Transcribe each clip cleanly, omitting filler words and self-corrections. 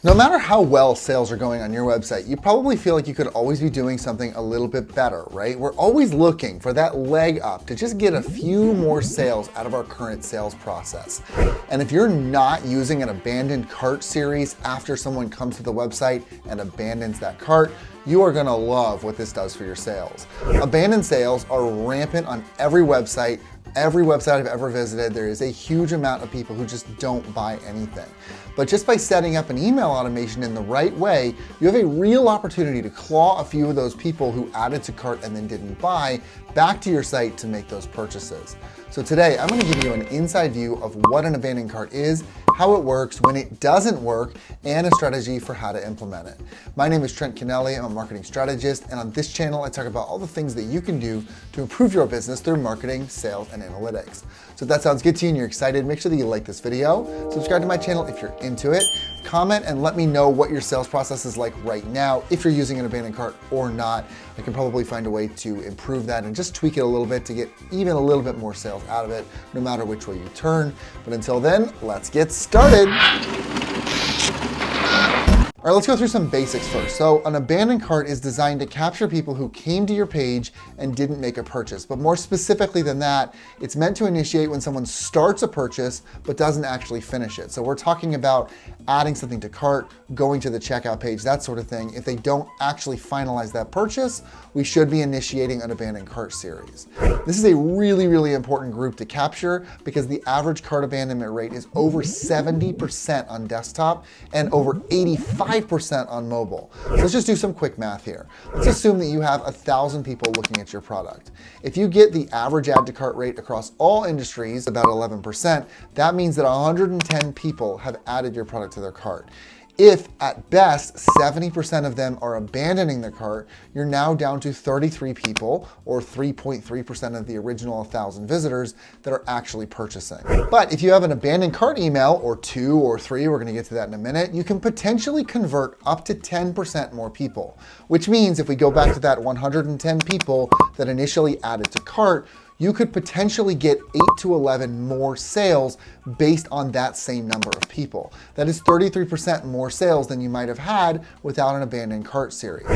No matter how well sales are going on your website, you probably feel like you could always be doing something a little bit better, right? We're always looking for that leg up to just get a few more sales out of our current sales process. And if you're not using an abandoned cart series after someone comes to the website and abandons that cart, you are gonna love what this does for your sales. Abandoned sales are rampant on every website. Every website I've ever visited, there is a huge amount of people who just don't buy anything. But just by setting up an email automation in the right way, you have a real opportunity to claw a few of those people who added to cart and then didn't buy back to your site to make those purchases. So today, I'm gonna give you an inside view of what an abandoned cart is, how it works, when it doesn't work, and a strategy for how to implement it. My name is Trent Kennelly, I'm a marketing strategist, and on this channel, I talk about all the things that you can do to improve your business through marketing, sales, and analytics. So if that sounds good to you and you're excited, make sure that you like this video, subscribe to my channel if you're into it, comment and let me know what your sales process is like right now, if you're using an abandoned cart or not. I can probably find a way to improve that and just tweak it a little bit to get even a little bit more sales out of it, no matter which way you turn. But until then, let's get started. All right, let's go through some basics first. So an abandoned cart is designed to capture people who came to your page and didn't make a purchase. But more specifically than that, it's meant to initiate when someone starts a purchase but doesn't actually finish it. So we're talking about adding something to cart, going to the checkout page, that sort of thing. If they don't actually finalize that purchase, we should be initiating an abandoned cart series. This is a really, really important group to capture because the average cart abandonment rate is over 70% on desktop and over 85% on mobile. So let's just do some quick math here. Let's assume that you have 1,000 people looking at your product. If you get the average add to cart rate across all industries, about 11%, that means that 110 people have added your product to their cart. If at best 70% of them are abandoning their cart, you're now down to 33 people, or 3.3% of the original 1,000 visitors that are actually purchasing. But if you have an abandoned cart email, or 2 or 3, we're gonna get to that in a minute, you can potentially convert up to 10% more people, which means if we go back to that 110 people that initially added to cart, you could potentially get 8 to 11 more sales based on that same number of people. That is 33% more sales than you might have had without an abandoned cart series.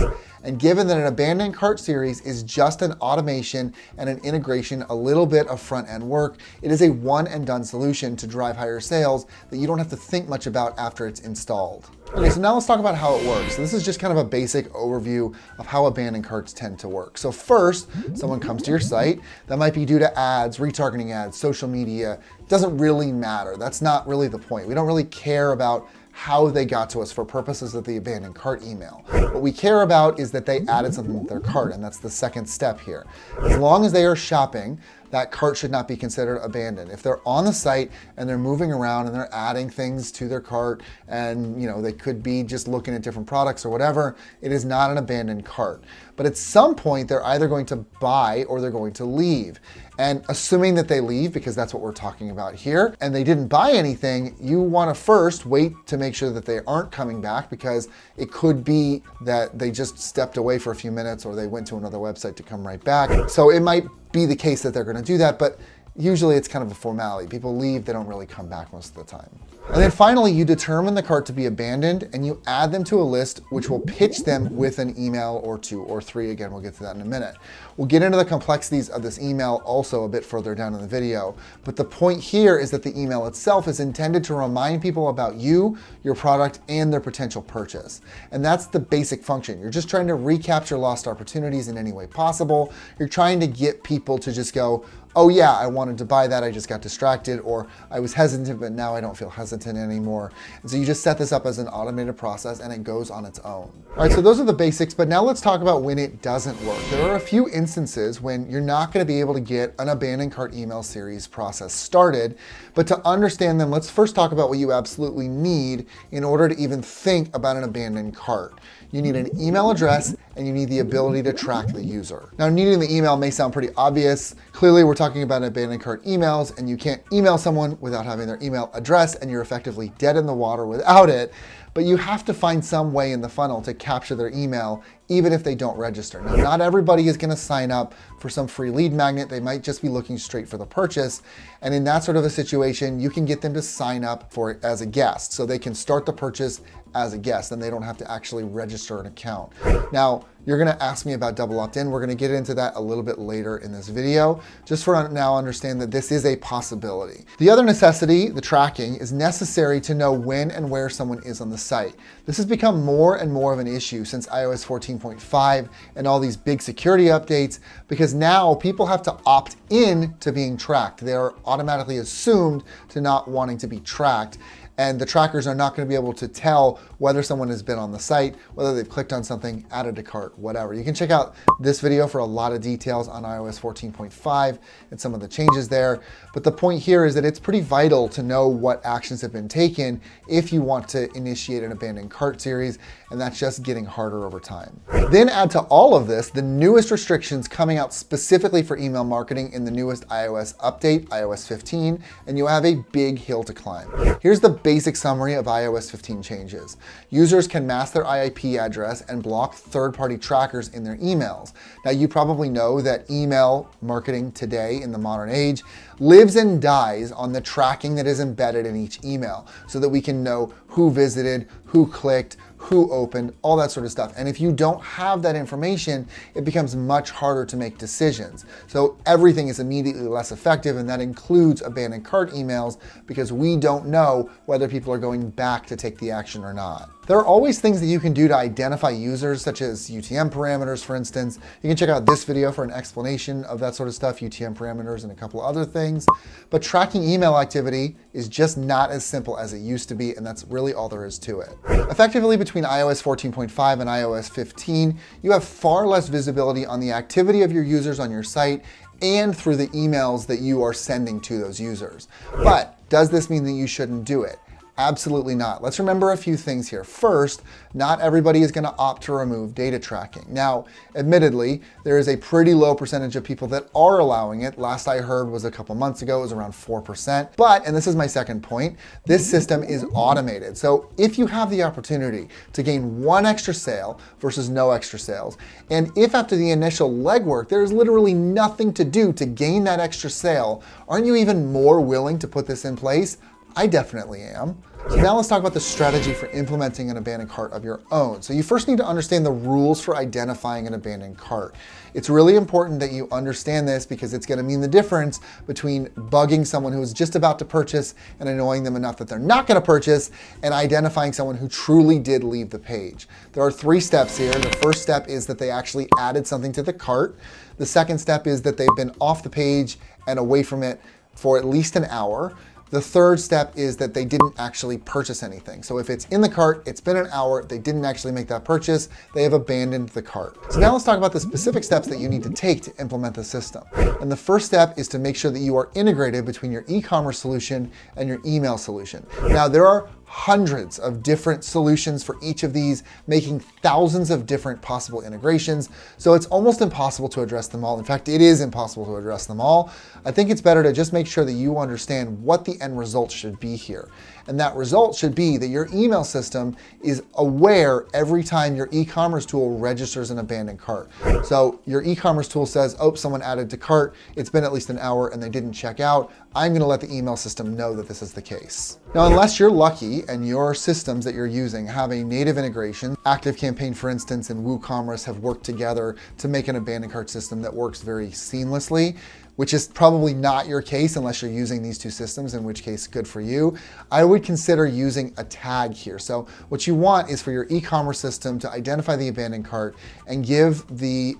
And given that an abandoned cart series is just an automation and an integration, a little bit of front end work, it is a one and done solution to drive higher sales that you don't have to think much about after it's installed. Okay, so now let's talk about how it works. So this is just kind of a basic overview of how abandoned carts tend to work. So first, someone comes to your site. That might be due to ads, retargeting ads, social media. It doesn't really matter. That's not really the point. We don't really care about how they got to us for purposes of the abandoned cart email. What we care about is that they added something to their cart, and that's the second step here. As long as they are shopping, that cart should not be considered abandoned. If they're on the site and they're moving around and they're adding things to their cart and they could be just looking at different products or whatever, it is not an abandoned cart. But at some point, they're either going to buy or they're going to leave. And assuming that they leave, because that's what we're talking about here, and they didn't buy anything, you want to first wait to make sure that they aren't coming back, because it could be that they just stepped away for a few minutes or they went to another website to come right back. So it might be the case that they're going to do that, but usually it's kind of a formality. People leave, they don't really come back most of the time. And then finally, you determine the cart to be abandoned and you add them to a list which will pitch them with an email or 2 or 3. Again, we'll get to that in a minute. We'll get into the complexities of this email also a bit further down in the video. But the point here is that the email itself is intended to remind people about you, your product, and their potential purchase. And that's the basic function. You're just trying to recapture lost opportunities in any way possible. You're trying to get people to just go, oh yeah, I wanted to buy that, I just got distracted, or I was hesitant, but now I don't feel hesitant anymore. And so you just set this up as an automated process and it goes on its own. All right, so those are the basics, but now let's talk about when it doesn't work. There are a few instances when you're not gonna be able to get an abandoned cart email series process started, but to understand them, let's first talk about what you absolutely need in order to even think about an abandoned cart. You need an email address and you need the ability to track the user. Now, needing the email may sound pretty obvious. Clearly, we're talking about abandoned cart emails, and you can't email someone without having their email address, and you're effectively dead in the water without it. But you have to find some way in the funnel to capture their email even if they don't register. Now, not everybody is gonna sign up for some free lead magnet. They might just be looking straight for the purchase. And in that sort of a situation, you can get them to sign up for it as a guest. So they can start the purchase as a guest and they don't have to actually register an account. Now, you're gonna ask me about double opt-in. We're gonna get into that a little bit later in this video. Just for now, understand that this is a possibility. The other necessity, the tracking, is necessary to know when and where someone is on the site. This has become more and more of an issue since iOS 14.5 and all these big security updates, because now people have to opt in to being tracked. They are automatically assumed to not wanting to be tracked. And the trackers are not going to be able to tell whether someone has been on the site, whether they've clicked on something, added to cart, whatever. You can check out this video for a lot of details on iOS 14.5 and some of the changes there. But the point here is that it's pretty vital to know what actions have been taken if you want to initiate an abandoned cart series, and that's just getting harder over time. Then add to all of this the newest restrictions coming out specifically for email marketing in the newest iOS update, iOS 15, and you have a big hill to climb. Here's the basic summary of iOS 15 changes. Users can mask their IP address and block third-party trackers in their emails. Now, you probably know that email marketing today in the modern age lives and dies on the tracking that is embedded in each email so that we can know who visited, who clicked, who opened, all that sort of stuff. And if you don't have that information, it becomes much harder to make decisions. So everything is immediately less effective, and that includes abandoned cart emails, because we don't know whether people are going back to take the action or not. There are always things that you can do to identify users, such as UTM parameters, for instance. You can check out this video for an explanation of that sort of stuff, UTM parameters and a couple other things. But tracking email activity is just not as simple as it used to be, and that's really all there is to it. Effectively, between iOS 14.5 and iOS 15, you have far less visibility on the activity of your users on your site and through the emails that you are sending to those users. But does this mean that you shouldn't do it? Absolutely not. Let's remember a few things here. First, not everybody is going to opt to remove data tracking. Now, admittedly, there is a pretty low percentage of people that are allowing it. Last I heard was a couple months ago, it was around 4%. But, and this is my second point, this system is automated. So if you have the opportunity to gain one extra sale versus no extra sales, and if after the initial legwork, there's literally nothing to do to gain that extra sale, aren't you even more willing to put this in place? I definitely am. So now let's talk about the strategy for implementing an abandoned cart of your own. So you first need to understand the rules for identifying an abandoned cart. It's really important that you understand this, because it's going to mean the difference between bugging someone who is just about to purchase and annoying them enough that they're not going to purchase, and identifying someone who truly did leave the page. There are 3 steps here. The first step is that they actually added something to the cart. The second step is that they've been off the page and away from it for at least an hour. The third step is that they didn't actually purchase anything. So if it's in the cart, it's been an hour, they didn't actually make that purchase, they have abandoned the cart. So now let's talk about the specific steps that you need to take to implement the system. And the first step is to make sure that you are integrated between your e-commerce solution and your email solution. Now, there are hundreds of different solutions for each of these, making thousands of different possible integrations. So it's almost impossible to address them all. In fact, it is impossible to address them all. I think it's better to just make sure that you understand what the end result should be here. And that result should be that your email system is aware every time your e-commerce tool registers an abandoned cart. So your e-commerce tool says, oh, someone added to cart, it's been at least an hour and they didn't check out. I'm going to let the email system know that this is the case. Now, unless you're lucky and your systems that you're using have a native integration, ActiveCampaign, for instance, and WooCommerce have worked together to make an abandoned cart system that works very seamlessly, which is probably not your case unless you're using these 2 systems, in which case, good for you. I would consider using a tag here. So what you want is for your e-commerce system to identify the abandoned cart and give the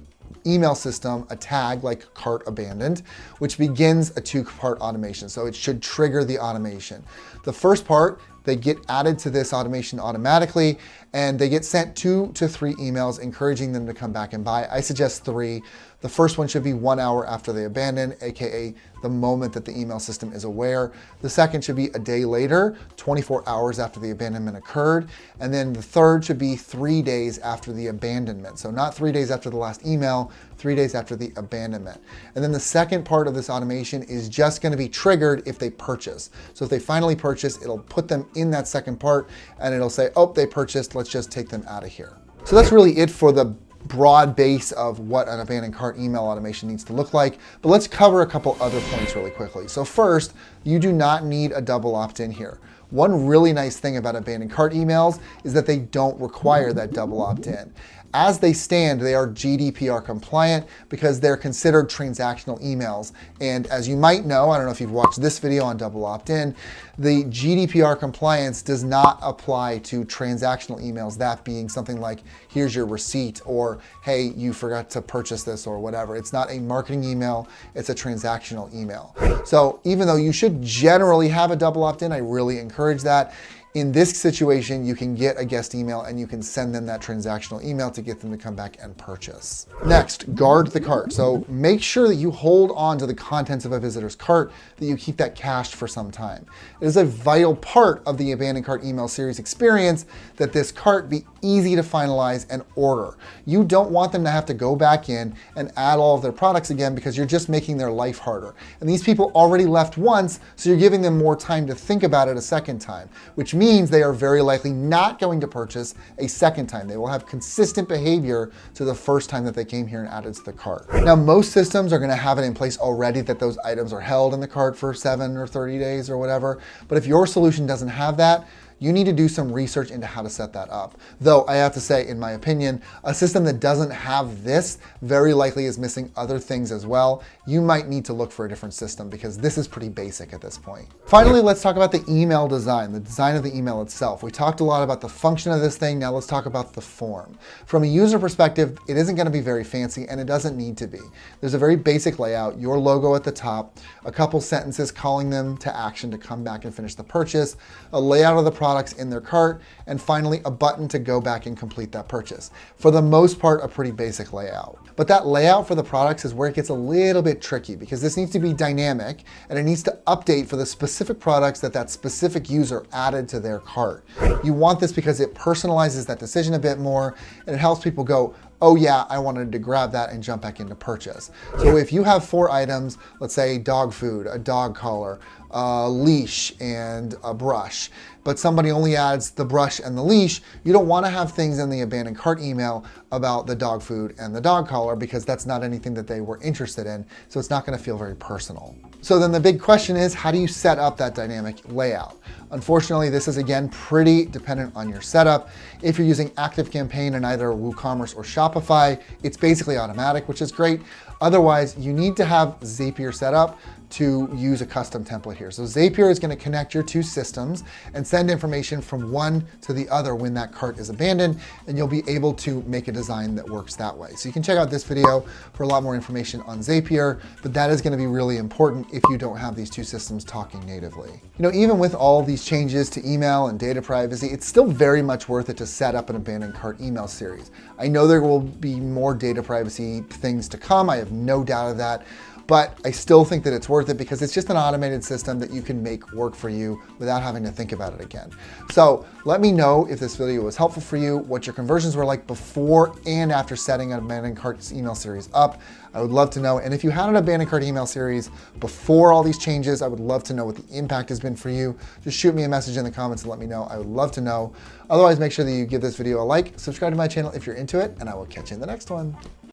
email system a tag like cart abandoned, which begins a 2-part automation. So it should trigger the automation. The first part, they get added to this automation automatically, and they get sent 2 to 3 emails encouraging them to come back and buy. I suggest 3. The first one should be 1 hour after they abandon, aka the moment that the email system is aware. The second should be a day later, 24 hours after the abandonment occurred. And then the third should be 3 days after the abandonment. So not 3 days after the last email, 3 days after the abandonment. And then the second part of this automation is just going to be triggered if they purchase. So if they finally purchase, it'll put them in that second part and it'll say, oh, they purchased, let's just take them out of here. So that's really it for the broad base of what an abandoned cart email automation needs to look like, but let's cover a couple other points really quickly. So first, you do not need a double opt-in here. One really nice thing about abandoned cart emails is that they don't require that double opt-in. As they stand, they are GDPR compliant because they're considered transactional emails. And as you might know, I don't know if you've watched this video on double opt-in, the GDPR compliance does not apply to transactional emails, that being something like, here's your receipt, or hey, you forgot to purchase this, or whatever. It's not a marketing email, it's a transactional email. So even though you should generally have a double opt-in, I really encourage that. In this situation, you can get a guest email and you can send them that transactional email to get them to come back and purchase. Next, guard the cart. So make sure that you hold on to the contents of a visitor's cart, that you keep that cached for some time. It is a vital part of the abandoned cart email series experience that this cart be easy to finalize and order. You don't want them to have to go back in and add all of their products again because you're just making their life harder. And these people already left once, so you're giving them more time to think about it a second time, which means they are very likely not going to purchase a second time. They will have consistent behavior to the first time that they came here and added to the cart. Now, most systems are gonna have it in place already that those items are held in the cart for 7 or 30 days or whatever. But if your solution doesn't have that, you need to do some research into how to set that up. Though I have to say, in my opinion, a system that doesn't have this very likely is missing other things as well. You might need to look for a different system because this is pretty basic at this point. Finally, let's talk about the email design, the design of the email itself. We talked a lot about the function of this thing. Now let's talk about the form. From a user perspective, it isn't going to be very fancy and it doesn't need to be. There's a very basic layout, your logo at the top, a couple sentences calling them to action to come back and finish the purchase, a layout of the products in their cart, and finally a button to go back and complete that purchase. For the most part, a pretty basic layout. But that layout for the products is where it gets a little bit tricky because this needs to be dynamic and it needs to update for the specific products that that specific user added to their cart. You want this because it personalizes that decision a bit more and it helps people go, oh yeah, I wanted to grab that and jump back into purchase. So if you have 4 items, let's say dog food, a dog collar, a leash, and a brush, but somebody only adds the brush and the leash, you don't want to have things in the abandoned cart email about the dog food and the dog collar because that's not anything that they were interested in, so it's not going to feel very personal. So then the big question is, how do you set up that dynamic layout? Unfortunately, this is again pretty dependent on your setup. If you're using ActiveCampaign in either WooCommerce or Shopify, it's basically automatic, which is great. Otherwise, you need to have Zapier set up to use a custom template here. So Zapier is going to connect your 2 systems and send information from one to the other when that cart is abandoned, and you'll be able to make a design that works that way. So you can check out this video for a lot more information on Zapier, but that is going to be really important if you don't have these 2 systems talking natively. You know, even with all these changes to email and data privacy, it's still very much worth it to set up an abandoned cart email series. I know there will be more data privacy things to come. I have no doubt of that. But I still think that it's worth it because it's just an automated system that you can make work for you without having to think about it again. So let me know if this video was helpful for you, what your conversions were like before and after setting an abandoned cart email series up. I would love to know. And if you had an abandoned cart email series before all these changes, I would love to know what the impact has been for you. Just shoot me a message in the comments and let me know. I would love to know. Otherwise, make sure that you give this video a like, subscribe to my channel if you're into it, and I will catch you in the next one.